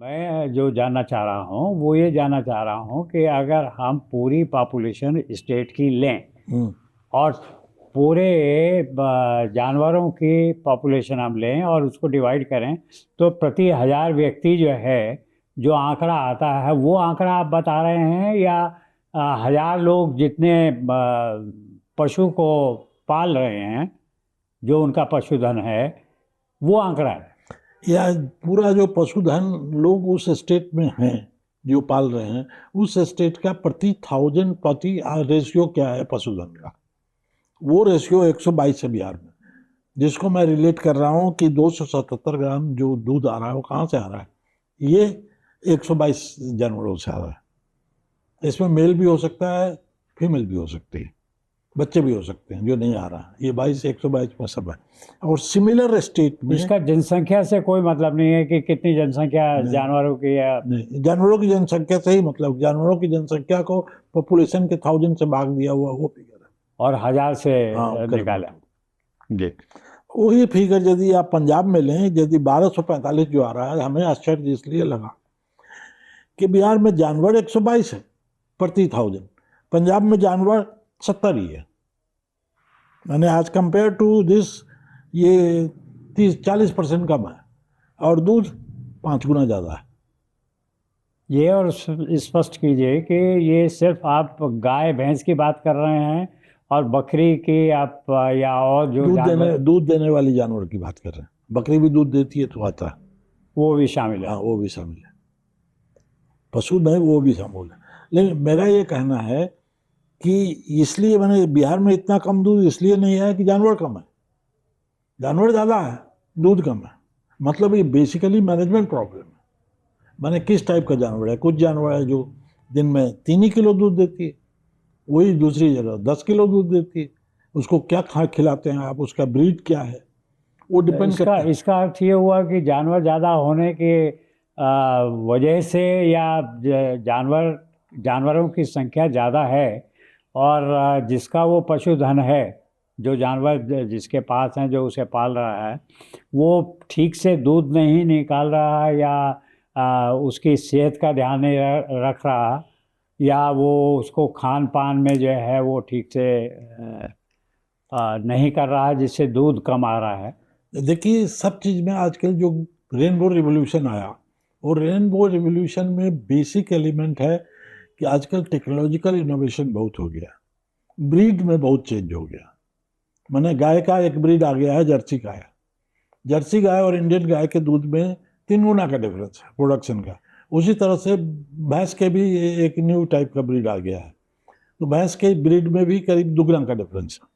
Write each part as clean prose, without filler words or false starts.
मैं जो जानना चाह रहा हूँ वो ये जानना चाह रहा हूँ कि अगर हम पूरी पॉपुलेशन स्टेट की लें हम्म। और पूरे जानवरों की पॉपुलेशन हम लें और उसको डिवाइड करें, तो प्रति हजार व्यक्ति जो है, जो आंकड़ा आता है वो आंकड़ा आप बता रहे हैं, या हजार लोग जितने पशु को पाल रहे हैं, जो उनका पशुधन है, वो आंकड़ा है? या पूरा जो पशुधन लोग उस स्टेट में हैं जो पाल रहे हैं, उस स्टेट का प्रति थाउजेंड प्रति रेशियो क्या है पशुधन का, वो रेशियो 122 है बिहार में। जिसको मैं रिलेट कर रहा हूँ कि 277 ग्राम जो दूध आ रहा है वो कहाँ से आ रहा है, ये 122 जानवरों से आ रहा है। इसमें मेल भी हो सकता है, फीमेल भी हो सकती है, बच्चे भी हो सकते हैं जो नहीं आ रहा। ये 122 में सब है। और सिमिलर स्टेट में इसका जनसंख्या से कोई मतलब नहीं है कि कितनी जनसंख्या नहीं, जानवरों की है? नहीं, जानवरों की जनसंख्या से ही मतलब जानवरों की जनसंख्या को पॉपुलेशन के 1000 से भाग दिया हुआ वो फिगर है। और हजार से हाँ, निकाला? जी। वही फिगर यदि आप पंजाब में लें, यदि 1245 जो आ रहा है, हमें आश्चर्य इसलिए लगा कि बिहार में जानवर 122 है प्रति 1000, पंजाब में जानवर 70 ही है। मैंने आज कंपेयर टू दिस ये 30-40% कम है, और दूध 5 गुना ज़्यादा है। ये और स्पष्ट कीजिए कि ये सिर्फ आप गाय भैंस की बात कर रहे हैं, और बकरी की आप या और जो जानवर? दूध देने वाली जानवर की बात कर रहे हैं। बकरी भी दूध देती है तो आता है। वो भी शामिल है? हाँ, वो भी शामिल है, पशु में वो भी शामिल है। लेकिन मेरा ये कहना है कि इसलिए मैंने बिहार में इतना कम दूध इसलिए नहीं है कि जानवर कम है, जानवर ज़्यादा है, दूध कम है। मतलब ये बेसिकली मैनेजमेंट प्रॉब्लम है। मैंने किस टाइप का जानवर है, कुछ जानवर है जो दिन में 3 ही किलो दूध देती है, वही दूसरी जगह 10 किलो दूध देती है। उसको क्या खा खिलाते हैं आप, उसका ब्रीड क्या है, वो डिपेंड करता है। इसका अर्थ ये हुआ कि जानवर ज़्यादा होने की वजह से, या जानवरों की संख्या ज़्यादा है, और जिसका वो पशुधन है, जो जानवर जिसके पास हैं, जो उसे पाल रहा है, वो ठीक से दूध नहीं निकाल रहा है, या उसकी सेहत का ध्यान नहीं रख रहा, या वो उसको खान पान में जो है वो ठीक से नहीं कर रहा है, जिससे दूध कम आ रहा है। देखिए, सब चीज़ में आजकल जो रेनबो रिवोल्यूशन आया, और रेनबो रिवोल्यूशन में बेसिक एलिमेंट है कि आजकल टेक्नोलॉजिकल इनोवेशन बहुत हो गया, ब्रीड में बहुत चेंज हो गया। मैंने गाय का एक ब्रीड आ गया है, जर्सी गाय। जर्सी गाय और इंडियन गाय के दूध में 3 गुना का डिफरेंस है प्रोडक्शन का। उसी तरह से भैंस के भी एक न्यू टाइप का ब्रीड आ गया है, तो भैंस के ब्रीड में भी करीब 2 गुना का डिफरेंस है।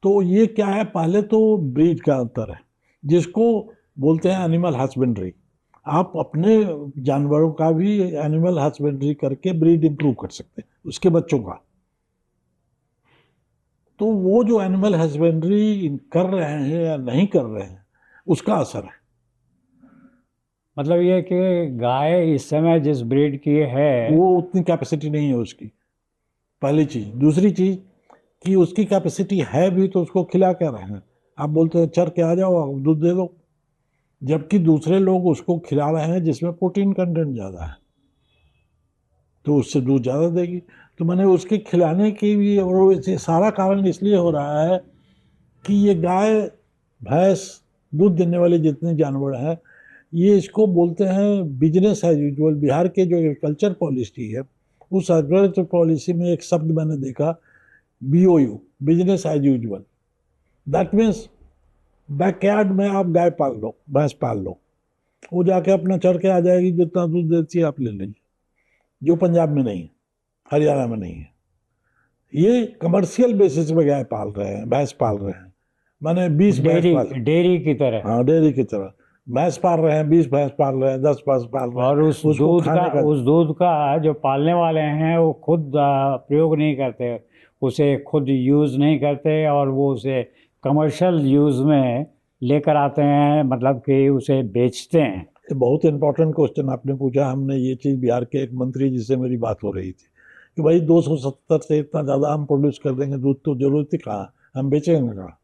तो ये क्या है, पहले तो ब्रीड का अंतर है, जिसको बोलते हैं एनिमल हस्बेंड्री। आप अपने जानवरों का भी एनिमल हस्बेंड्री करके ब्रीड इंप्रूव कर सकते हैं, उसके बच्चों का। तो वो जो एनिमल हस्बेंड्री कर रहे हैं या नहीं कर रहे हैं, उसका असर है। मतलब ये कि गाय इस समय जिस ब्रीड की है, वो उतनी कैपेसिटी नहीं है उसकी, पहली चीज। दूसरी चीज कि उसकी कैपेसिटी है भी तो उसको खिला क्या रहे हैं। आप बोलते हैं चर के आ जाओ दूध दे दो, जबकि दूसरे लोग उसको खिला रहे हैं जिसमें प्रोटीन कंटेंट ज़्यादा है, तो उससे दूध ज़्यादा देगी। तो मैंने उसके खिलाने की भी, और इसे सारा कारण इसलिए हो रहा है कि ये गाय भैंस दूध देने वाले जितने जानवर हैं, ये इसको बोलते हैं बिजनेस एज यूजुअल। बिहार के जो एग्रीकल्चर पॉलिसी है, उस एग्रीकल्चर पॉलिसी में एक शब्द मैंने देखा, BOU, business as usual. That means backyard में आप गाय पाल लो, भैंस पाल लो, वो जाके अपना चर के आ जाएगी, जितना दूध देती है आप ले लीजिए। जो पंजाब में नहीं है, हरियाणा में नहीं है। ये कमर्शियल बेसिस पे गाय पाल रहे हैं, भैंस पाल रहे हैं। मैंने 20 भैंस पाल, डेयरी की तरह। हाँ, डेयरी की तरह भैंस पाल रहे हैं, 20 भैंस पाल रहे हैं, 10 भैंस पाल रहे हैं। और उस दूध का जो पालने वाले हैं वो खुद प्रयोग नहीं करते, उसे खुद यूज़ नहीं करते, और वो उसे कमर्शियल यूज़ में लेकर आते हैं, मतलब कि उसे बेचते हैं। ये बहुत इंपॉर्टेंट क्वेश्चन आपने पूछा। हमने ये चीज़ बिहार के एक मंत्री जी से मेरी बात हो रही थी कि भाई 270 से इतना ज़्यादा हम प्रोड्यूस कर देंगे दूध, तो जरूरत ही कहाँ, हम बेचेंगे कहाँ।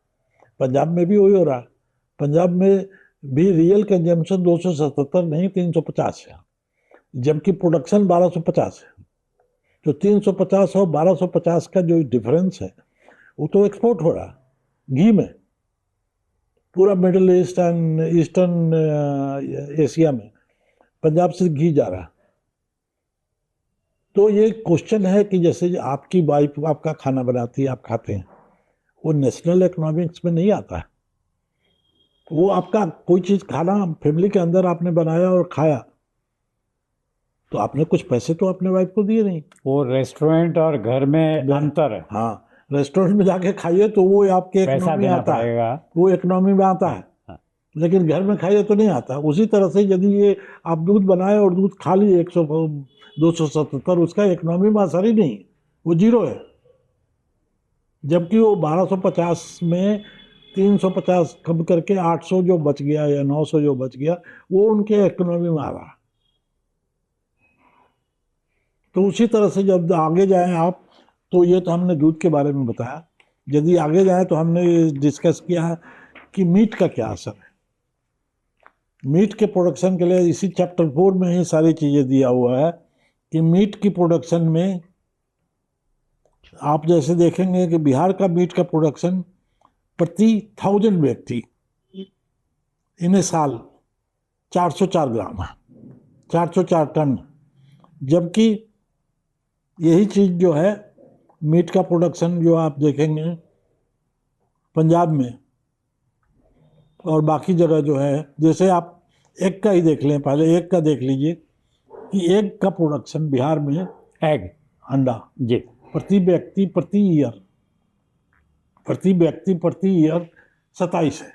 पंजाब में भी वही हो रहा है। पंजाब में भी रियल कंजम्पशन 277 नहीं 350 है, जबकि प्रोडक्शन 1250 है। तो 350 और 1250 का जो डिफरेंस है वो तो एक्सपोर्ट हो रहा है घी में, पूरा middle east and eastern Asia में पंजाब से घी जा रहा है। तो ये क्वेश्चन है कि जैसे आपकी वाइफ आपका खाना बनाती है, आप खाते हैं, वो नेशनल इकोनॉमिक्स में नहीं आता है। वो आपका कोई चीज़ खाना फैमिली के अंदर आपने बनाया और खाया, तो आपने कुछ पैसे तो अपने वाइफ को दिए नहीं। वो रेस्टोरेंट और घर में अंतर है, हाँ, रेस्टोरेंट में जाके खाइए तो वो आपके पैसा इकोनॉमी में देना आता है, पड़ेगा। वो इकोनॉमी में आता है, हाँ। लेकिन घर में खाइए तो नहीं आता। उसी तरह से यदि ये आप दूध बनाए और दूध खा लिए 277, उसका इकोनॉमी में असर ही नहीं, वो जीरो है। जबकि वो 1250 में 350 कम करके 800 जो बच गया या 900 जो बच गया, वो उनके इकोनॉमी में आ रहा। तो उसी तरह से जब आगे जाएं आप, तो ये तो हमने दूध के बारे में बताया। यदि आगे जाएं तो हमने डिस्कस किया कि मीट का क्या असर है। मीट के प्रोडक्शन के लिए इसी चैप्टर 4 में ही सारी चीज़ें दिया हुआ है कि मीट की प्रोडक्शन में आप जैसे देखेंगे कि बिहार का मीट का प्रोडक्शन प्रति 1000 व्यक्ति इन साल 404 ग्राम है, 404 टन। जबकि यही चीज़ जो है मीट का प्रोडक्शन जो आप देखेंगे पंजाब में और बाकी जगह जो है, जैसे आप एग का ही देख लें, पहले एग का देख लीजिए कि एग का प्रोडक्शन बिहार में, एग अंडा जी, प्रति व्यक्ति प्रति ईयर 27 है।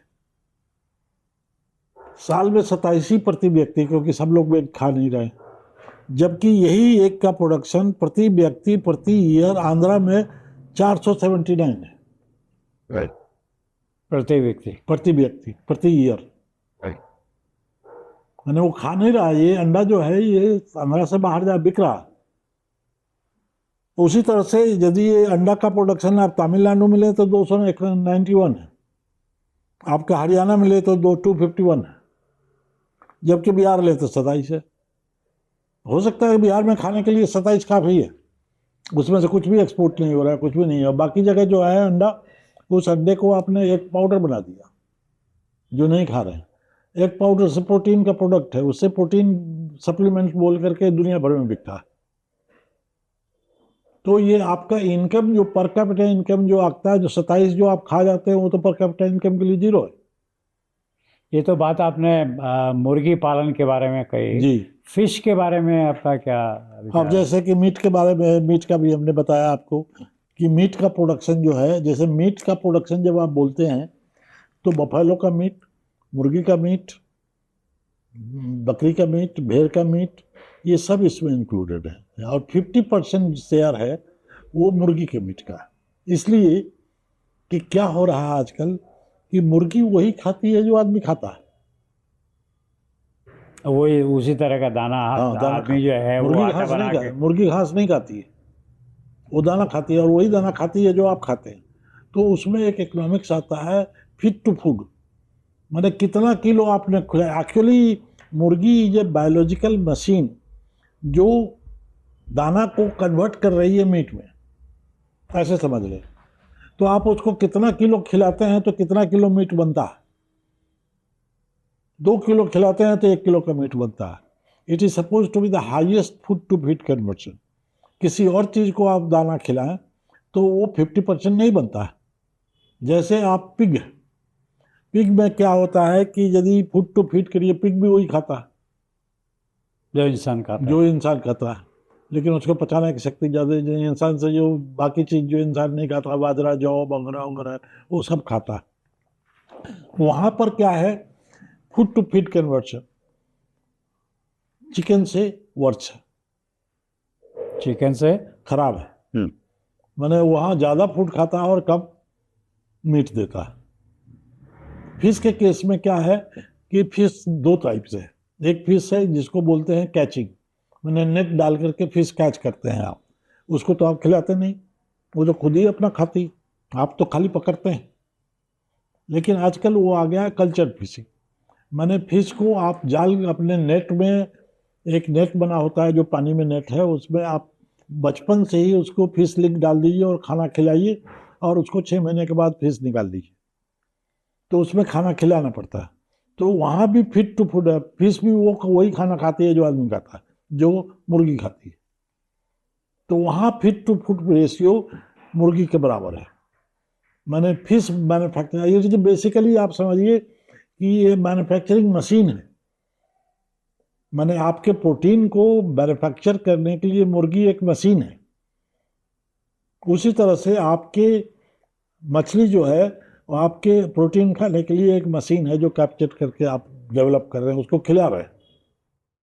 साल में 27 ही प्रति व्यक्ति, क्योंकि सब लोग एग खा नहीं रहे। जबकि यही एग का प्रोडक्शन प्रति व्यक्ति प्रति ईयर आंध्रा में 479 है। Right. प्रति व्यक्ति प्रति ईयर। मैंने वो खा नहीं रहा, ये अंडा जो है ये आंध्रा से बाहर जा बिक रहा। उसी तरह से यदि ये अंडा का प्रोडक्शन आप तमिलनाडु में ले तो 291 है, आपका हरियाणा में ले तो 251 है, जबकि बिहार ले तो 27 है। हो सकता है बिहार में खाने के लिए 27 काफ़ी है, उसमें से कुछ भी एक्सपोर्ट नहीं हो रहा है, कुछ भी नहीं है। बाकी जगह जो है अंडा, उस अंडे को आपने एक पाउडर बना दिया जो नहीं खा रहे हैं। एक पाउडर से प्रोटीन का प्रोडक्ट है, उससे प्रोटीन सप्लीमेंट बोल करके दुनिया भर में बिकता है। तो ये आपका इनकम जो पर कैपिटा इनकम जो आता है, जो 27 जो आप खा जाते हैं, वो तो पर कैपिटा इनकम के लिए जीरो है। ये तो बात आपने मुर्गी पालन के बारे में कही जी। फिश के बारे में आपका क्या विचार अब जैसे कि मीट के बारे में, मीट का भी हमने बताया आपको कि मीट का प्रोडक्शन जो है, जैसे मीट का प्रोडक्शन जब आप बोलते हैं तो बफेलो का मीट, मुर्गी का मीट, बकरी का मीट, भेड़ का मीट, ये सब इसमें इंक्लूडेड है। और 50% शेयर है वो मुर्गी के मीट का। इसलिए कि क्या हो रहा है आजकल कि मुर्गी वही खाती है जो आदमी खाता है। वही उसी तरह का दाना दाना आदमी जो है वो मुर्गी आटा घास बना नहीं के खाती, मुर्गी घास नहीं खाती है, वो दाना खाती है, और वही दाना खाती है जो आप खाते हैं। तो उसमें एक इकोनॉमिक्स आता है फिट टू फूड, मतलब कितना किलो आपने खुलाया। एक्चुअली मुर्गी इज ए बायोलॉजिकल मशीन जो दाना को कन्वर्ट कर रही है मीट में, ऐसे समझ लें। तो आप उसको कितना किलो खिलाते हैं तो कितना किलो मीट बनता है। 2 किलो खिलाते हैं तो 1 किलो का मीट बनता है। It is suppose to be the highest food to feed conversion. किसी और चीज़ को आप दाना खिलाएं तो वो 50% नहीं बनता है। जैसे आप पिग में क्या होता है कि यदि फूड टू फीड करिए, पिग भी वही खाता है जो इंसान खाता है। जो इंसान खाता है, लेकिन उसको पचाने की शक्ति ज़्यादा है इंसान से। जो बाकी चीज़ जो इंसान नहीं खाता, बाजरा, जौ, बंगरा वगैरह, वो सब खाता है। वहाँ पर क्या है, food to feed conversion chicken से वर्ष है, चिकन से खराब है। मैंने वहाँ ज़्यादा फूड खाता है और कम मीट देता है। फिश के केस में क्या है कि फिश 2 टाइप से है। एक फिश है जिसको बोलते हैं कैचिंग, मैंने नेट डाल करके फिश कैच करते हैं आप, उसको तो आप खिलाते नहीं, वो तो खुद ही अपना खाती, आप तो खाली पकड़ते हैं। लेकिन आजकल वो आ गया है कल्चर फिशिंग। मैंने फिश को आप जाल अपने नेट में, एक नेट बना होता है जो पानी में नेट है, उसमें आप बचपन से ही उसको फिश लिंक डाल दीजिए और खाना खिलाइए, और उसको 6 महीने के बाद फिश निकाल दीजिए, तो उसमें खाना खिलाना पड़ता है। तो वहाँ भी फिट टू फूड है, फिश भी वो वही खाना खाती है जो आदमी खाता है, जो मुर्गी खाती है। तो वहाँ फिट टू फूड रेशियो मुर्गी के बराबर है। मैंने फिश मैन्युफैक्चर, ये बेसिकली आप समझिए कि ये मैन्युफैक्चरिंग मशीन है। मैंने आपके प्रोटीन को मैन्युफैक्चर करने के लिए मुर्गी एक मशीन है। उसी तरह से आपके मछली जो है वो आपके प्रोटीन खाने के लिए एक मशीन है जो कैप्चर करके आप डेवलप कर रहे हैं, उसको खिला रहे हैं।